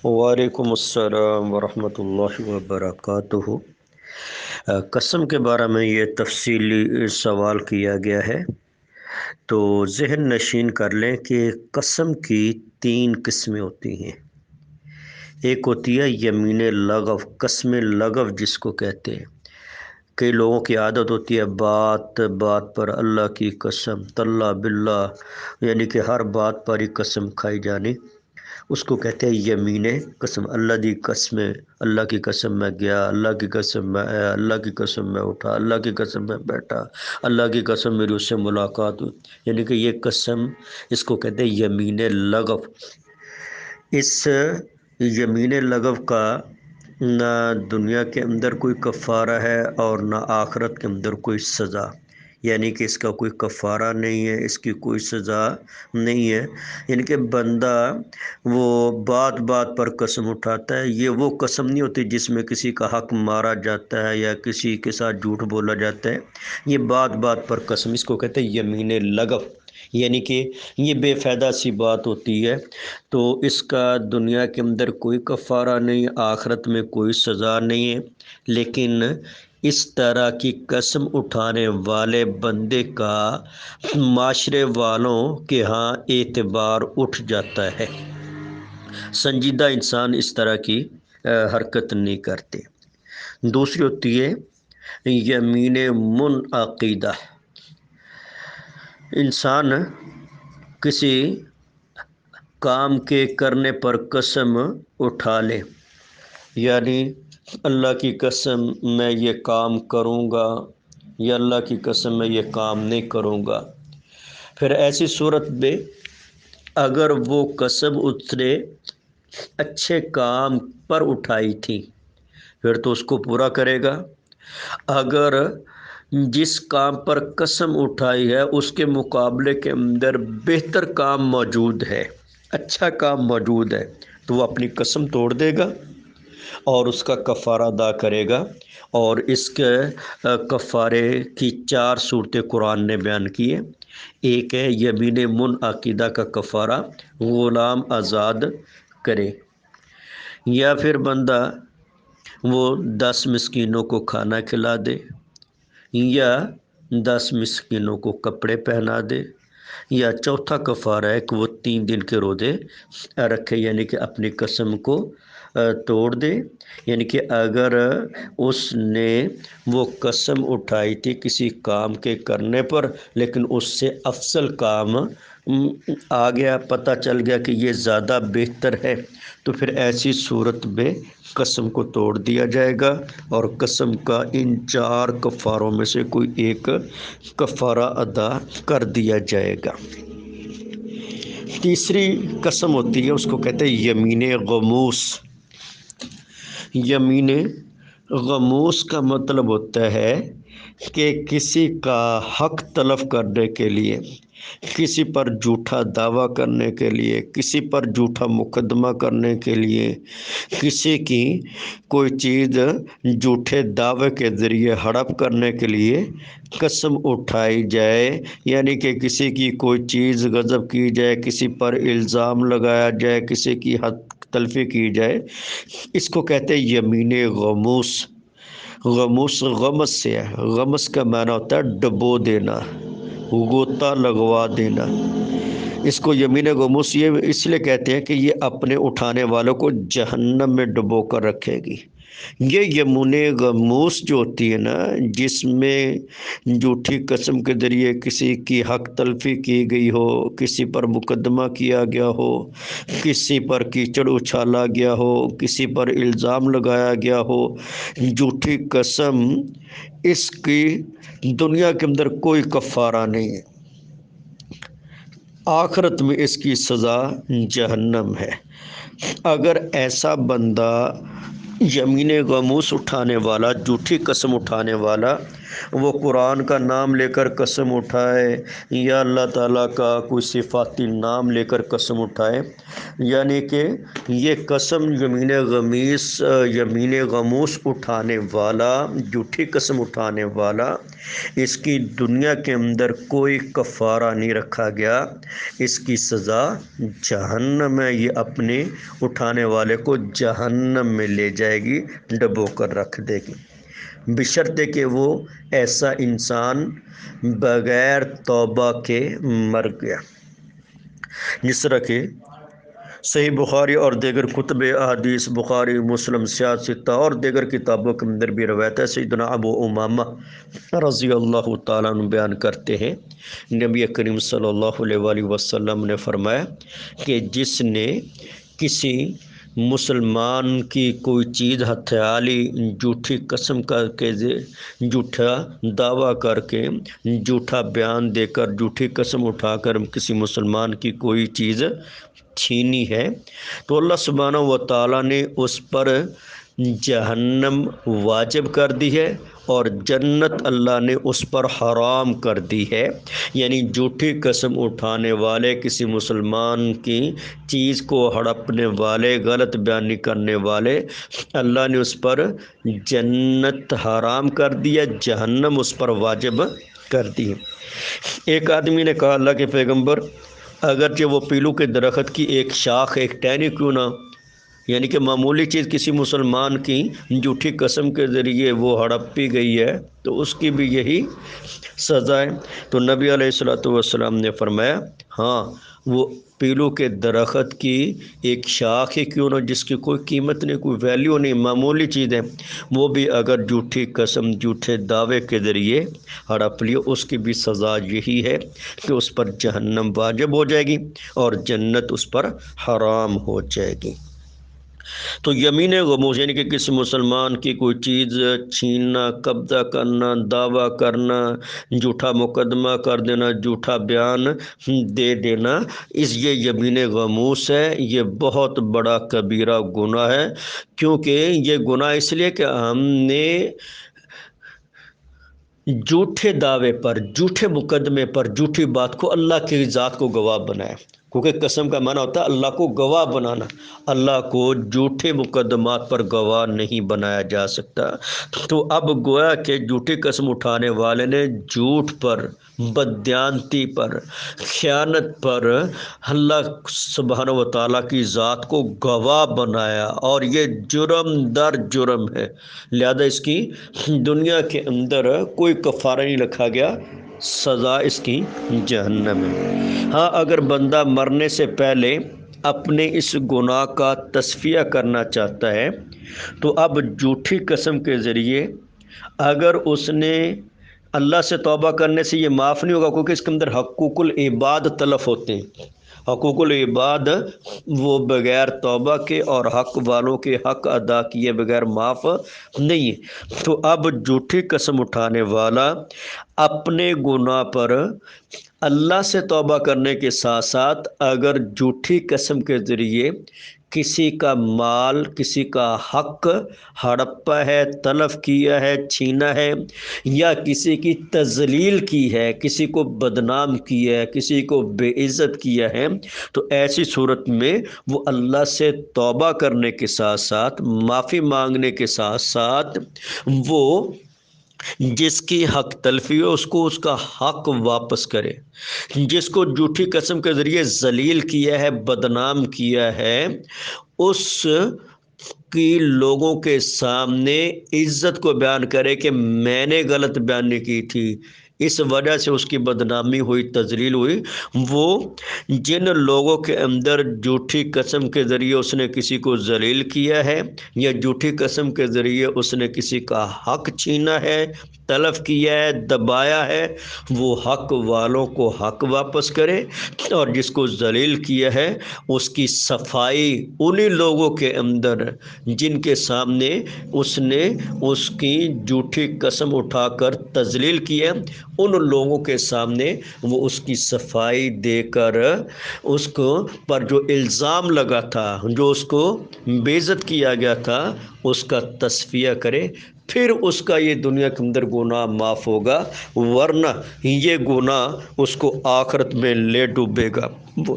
وعلیکم السلام ورحمۃ اللہ وبرکاتہ۔ قسم کے بارے میں یہ تفصیلی سوال کیا گیا ہے، تو ذہن نشین کر لیں کہ قسم کی 3 قسمیں ہوتی ہیں۔ ایک ہوتی ہے یمین لغو، قسم لغو جس کو کہتے ہیں۔ کئی لوگوں کی عادت ہوتی ہے بات بات پر اللہ کی قسم، تاللہ باللہ، یعنی کہ ہر بات پر ہی قسم کھائی جانی، اس کو کہتے ہیں یمین قسم۔ اللہ دی قسم، اللہ کی قسم میں گیا، اللہ کی قسم میں آیا، اللہ کی قسم میں اٹھا، اللہ کی قسم میں بیٹھا، اللہ کی قسم میری اس سے ملاقات ہوئی، یعنی کہ یہ قسم، اس کو کہتے ہیں یمین لغو۔ اس یمین لغو کا نہ دنیا کے اندر کوئی کفارہ ہے اور نہ آخرت کے اندر کوئی سزا، یعنی کہ اس کا کوئی کفارہ نہیں ہے، اس کی کوئی سزا نہیں ہے۔ یعنی کہ بندہ وہ بات بات پر قسم اٹھاتا ہے، یہ وہ قسم نہیں ہوتی جس میں کسی کا حق مارا جاتا ہے یا کسی کے ساتھ جھوٹ بولا جاتا ہے۔ یہ بات بات پر قسم، اس کو کہتے ہیں یمین لغو، یعنی کہ یہ بے فائدہ سی بات ہوتی ہے، تو اس کا دنیا کے اندر کوئی کفارہ نہیں، آخرت میں کوئی سزا نہیں ہے۔ لیکن اس طرح کی قسم اٹھانے والے بندے کا معاشرے والوں کے ہاں اعتبار اٹھ جاتا ہے۔ سنجیدہ انسان اس طرح کی حرکت نہیں کرتے۔ دوسری ہوتی ہے یمین منعقدہ۔ انسان کسی کام کے کرنے پر قسم اٹھا لے، یعنی اللہ کی قسم میں یہ کام کروں گا یا اللہ کی قسم میں یہ کام نہیں کروں گا۔ پھر ایسی صورت میں اگر وہ قسم اس نے اچھے کام پر اٹھائی تھی پھر تو اس کو پورا کرے گا۔ اگر جس کام پر قسم اٹھائی ہے اس کے مقابلے کے اندر بہتر کام موجود ہے، اچھا کام موجود ہے، تو وہ اپنی قسم توڑ دے گا اور اس کا کفارہ ادا کرے گا۔ اور اس کے کفارے کی 4 صورتیں قرآن نے بیان کی ہیں۔ ایک ہے یمین منعقدہ کا کفارہ، غلام آزاد کرے، یا پھر بندہ وہ 10 مسکینوں کو کھانا کھلا دے، یا 10 مسکینوں کو کپڑے پہنا دے، یا چوتھا کفارہ ہے کہ وہ 3 دن کے روزے رکھے، یعنی کہ اپنی قسم کو توڑ دے۔ یعنی کہ اگر اس نے وہ قسم اٹھائی تھی کسی کام کے کرنے پر لیکن اس سے افضل کام آ گیا، پتہ چل گیا کہ یہ زیادہ بہتر ہے، تو پھر ایسی صورت میں قسم کو توڑ دیا جائے گا اور قسم کا ان 4 کفاروں میں سے کوئی ایک کفارہ ادا کر دیا جائے گا۔ تیسری قسم ہوتی ہے، اس کو کہتے ہیں یمین غموس۔ یمین غموس کا مطلب ہوتا ہے کہ کسی کا حق طلب کرنے کے لیے، کسی پر جھوٹا دعویٰ کرنے کے لیے، کسی پر جھوٹا مقدمہ کرنے کے لیے، کسی کی کوئی چیز جھوٹے دعوے کے ذریعے ہڑپ کرنے کے لیے قسم اٹھائی جائے، یعنی کہ کسی کی کوئی چیز غصب کی جائے، کسی پر الزام لگایا جائے، کسی کی حق تلفی کی جائے، اس کو کہتے ہیں یمین غموس۔ غموس غمس سے ہے، غمس کا معنی ہوتا ہے ڈبو دینا، غوطہ لگوا دینا۔ اس کو یمین غموس یہ اس لیے کہتے ہیں کہ یہ اپنے اٹھانے والوں کو جہنم میں ڈبو کر رکھے گی۔ یہ یمین غموس جو ہوتی ہے نا، جس میں جھوٹی قسم کے ذریعے کسی کی حق تلفی کی گئی ہو، کسی پر مقدمہ کیا گیا ہو، کسی پر کیچڑ اچھالا گیا ہو، کسی پر الزام لگایا گیا ہو، جھوٹی قسم، اس کی دنیا کے اندر کوئی کفارہ نہیں ہے، آخرت میں اس کی سزا جہنم ہے۔ اگر ایسا بندہ یمین غموس اٹھانے والا، جھوٹی قسم اٹھانے والا وہ قرآن کا نام لے کر قسم اٹھائے یا اللہ تعالیٰ کا کوئی صفاتی نام لے کر قسم اٹھائے، یعنی کہ یہ قسم یمین غموس اٹھانے والا، جھوٹی قسم اٹھانے والا، اس کی دنیا کے اندر کوئی کفارہ نہیں رکھا گیا، اس کی سزا جہنم ہے، یہ اپنے اٹھانے والے کو جہنم میں لے جائے گی، ڈبو کر رکھ دے گی، بشرطے کہ وہ ایسا انسان بغیر توبہ کے مر گیا۔ جس طرح کہ صحیح بخاری اور دیگر کتب احادیث، بخاری، مسلم، سیاستہ اور دیگر کتابوں کے اندر بھی روایت ہے، سیدنا ابو امامہ رضی اللہ تعالیٰ عنہ بیان کرتے ہیں، نبی کریم صلی اللہ علیہ وآلہ وسلم نے فرمایا کہ جس نے کسی مسلمان کی کوئی چیز ہتھیا لی، جھوٹی قسم کر کے، جھوٹا دعویٰ کر کے، جھوٹا بیان دے کر، جھوٹی قسم اٹھا کر کسی مسلمان کی کوئی چیز چھینی ہے، تو اللہ سبحانہ و تعالیٰ نے اس پر جہنم واجب کر دی ہے اور جنت اللہ نے اس پر حرام کر دی ہے۔ یعنی جھوٹی قسم اٹھانے والے، کسی مسلمان کی چیز کو ہڑپنے والے، غلط بیانی کرنے والے، اللہ نے اس پر جنت حرام کر دیا، جہنم اس پر واجب کر دی۔ ایک آدمی نے کہا اللہ کے پیغمبر، اگرچہ وہ پیلو کے درخت کی ایک شاخ، ایک ٹہنی کیوں نہ، یعنی کہ معمولی چیز کسی مسلمان کی جھوٹی قسم کے ذریعے وہ ہڑپی گئی ہے تو اس کی بھی یہی سزا ہے۔ تو نبی علیہ الصلوۃ والسلام نے فرمایا ہاں، وہ پیلو کے درخت کی ایک شاخ ہی کیوں نہ، جس کی کوئی قیمت نہیں، کوئی ویلیو نہیں، معمولی چیز ہے، وہ بھی اگر جھوٹی قسم، جھوٹے دعوے کے ذریعے ہڑپ لی، اس کی بھی سزا یہی ہے کہ اس پر جہنم واجب ہو جائے گی اور جنت اس پر حرام ہو جائے گی۔ تو یمین غموس یعنی کہ کسی مسلمان کی کوئی چیز چھیننا، قبضہ کرنا، دعویٰ کرنا، جھوٹا مقدمہ کر دینا، جھوٹا بیان دے دینا، یہ یمین غموس ہے، یہ بہت بڑا کبیرہ گناہ ہے، کیونکہ یہ گناہ اس لیے کہ ہم نے جھوٹے دعوے پر، جھوٹے مقدمے پر، جھوٹی بات کو اللہ کی ذات کو گواہ بنایا، کیونکہ قسم کا معنی ہوتا ہے اللہ کو گواہ بنانا، اللہ کو جھوٹے مقدمات پر گواہ نہیں بنایا جا سکتا۔ تو اب گویا کہ جھوٹی قسم اٹھانے والے نے جھوٹ پر، بددیانتی پر، خیانت پر اللہ سبحانہ و تعالیٰ کی ذات کو گواہ بنایا، اور یہ جرم در جرم ہے، لہذا اس کی دنیا کے اندر کوئی کفارہ نہیں رکھا گیا، سزا اس کی جہنم ہے۔ ہاں، اگر بندہ مرنے سے پہلے اپنے اس گناہ کا تصفیہ کرنا چاہتا ہے تو اب جھوٹی قسم کے ذریعے اگر اس نے اللہ سے توبہ کرنے سے یہ معاف نہیں ہوگا، کیونکہ اس کے اندر حقوق العباد تلف ہوتے ہیں، حقوق العباد وہ بغیر توبہ کے اور حق والوں کے حق ادا کیے بغیر معاف نہیں ہے۔ تو اب جھوٹی قسم اٹھانے والا اپنے گناہ پر اللہ سے توبہ کرنے کے ساتھ ساتھ اگر جھوٹی قسم کے ذریعے کسی کا مال، کسی کا حق ہڑپا ہے، تلف کیا ہے، چھینا ہے، یا کسی کی تذلیل کی ہے، کسی کو بدنام کیا ہے، کسی کو بے عزت کیا ہے، تو ایسی صورت میں وہ اللہ سے توبہ کرنے کے ساتھ ساتھ، معافی مانگنے کے ساتھ ساتھ، وہ جس کی حق تلفی ہو اس کو اس کا حق واپس کرے، جس کو جھوٹی قسم کے ذریعے ذلیل کیا ہے، بدنام کیا ہے، اس کی لوگوں کے سامنے عزت کو بیان کرے کہ میں نے غلط بیانی کی تھی، اس وجہ سے اس کی بدنامی ہوئی، تذلیل ہوئی۔ وہ جن لوگوں کے اندر جھوٹی قسم کے ذریعے اس نے کسی کو ذلیل کیا ہے یا جھوٹی قسم کے ذریعے اس نے کسی کا حق چھینا ہے، تلف کیا ہے، دبایا ہے، وہ حق والوں کو حق واپس کرے، اور جس کو ذلیل کیا ہے اس کی صفائی انہی لوگوں کے اندر جن کے سامنے اس نے اس کی جھوٹی قسم اٹھا کر تذلیل کی ہے، ان لوگوں کے سامنے وہ اس کی صفائی دے کر اس کو پر جو الزام لگا تھا، جو اس کو بے عزت کیا گیا تھا، اس کا تصفیہ کرے، پھر اس کا یہ دنیا کے اندر گناہ معاف ہوگا، ورنہ یہ گناہ اس کو آخرت میں لے ڈوبے گا۔ وہ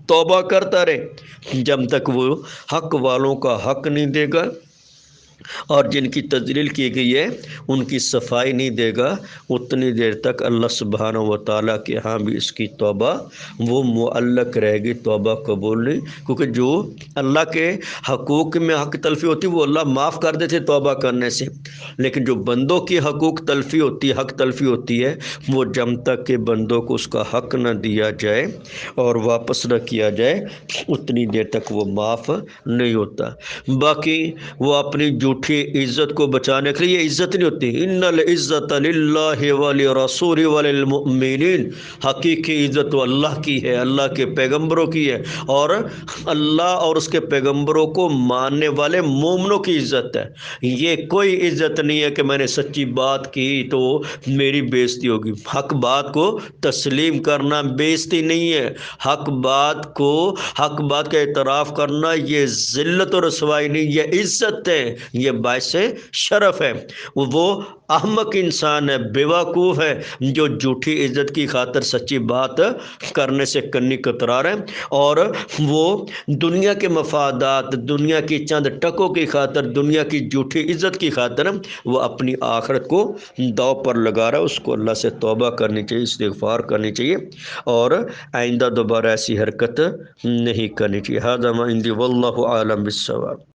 توبہ کرتا رہے جب تک وہ حق والوں کا حق نہیں دے گا، اور جن کی تذلیل کی گئی ہے ان کی صفائی نہیں دے گا، اتنی دیر تک اللہ سبحانہ و تعالیٰ کے ہاں بھی اس کی توبہ وہ معلق رہے گی، توبہ قبول نہیں۔ کیونکہ جو اللہ کے حقوق میں حق تلفی ہوتی وہ اللہ معاف کر دیتے توبہ کرنے سے، لیکن جو بندوں کی حقوق تلفی ہوتی ہے، حق تلفی ہوتی ہے، وہ جب تک کہ بندوں کو اس کا حق نہ دیا جائے اور واپس نہ کیا جائے اتنی دیر تک وہ معاف نہیں ہوتا۔ باقی وہ اپنی جھوٹی عزت کو بچانے کے لیے، یہ عزت نہیں ہوتی، ان العزت للہ ولرسول وللمؤمنین، حقیقی عزت تو اللہ کی ہے، اللہ کے پیغمبروں کی ہے، اور اللہ اور اس کے پیغمبروں کو ماننے والے مومنوں کی عزت ہے۔ یہ کوئی عزت نہیں ہے کہ میں نے سچی بات کی تو میری بےزتی ہوگی۔ حق بات کو تسلیم کرنا بےزتی نہیں ہے، حق بات کا اعتراف کرنا یہ ذلت و رسوائی نہیں، یہ عزت ہے، یہ باعث شرف ہے۔ وہ احمق انسان ہے، بیوقوف ہے جو جھوٹی عزت کی خاطر سچی بات کرنے سے کنی کترا رہے ہیں، اور وہ دنیا کے مفادات، دنیا کی چند ٹکوں کی خاطر، دنیا کی جھوٹی عزت کی خاطر وہ اپنی آخرت کو داؤ پر لگا رہا ہے۔ اس کو اللہ سے توبہ کرنی چاہیے، استغفار کرنی چاہیے، اور آئندہ دوبارہ ایسی حرکت نہیں کرنی چاہیے۔ ھذا ما عندی واللہ اعلم بالصواب۔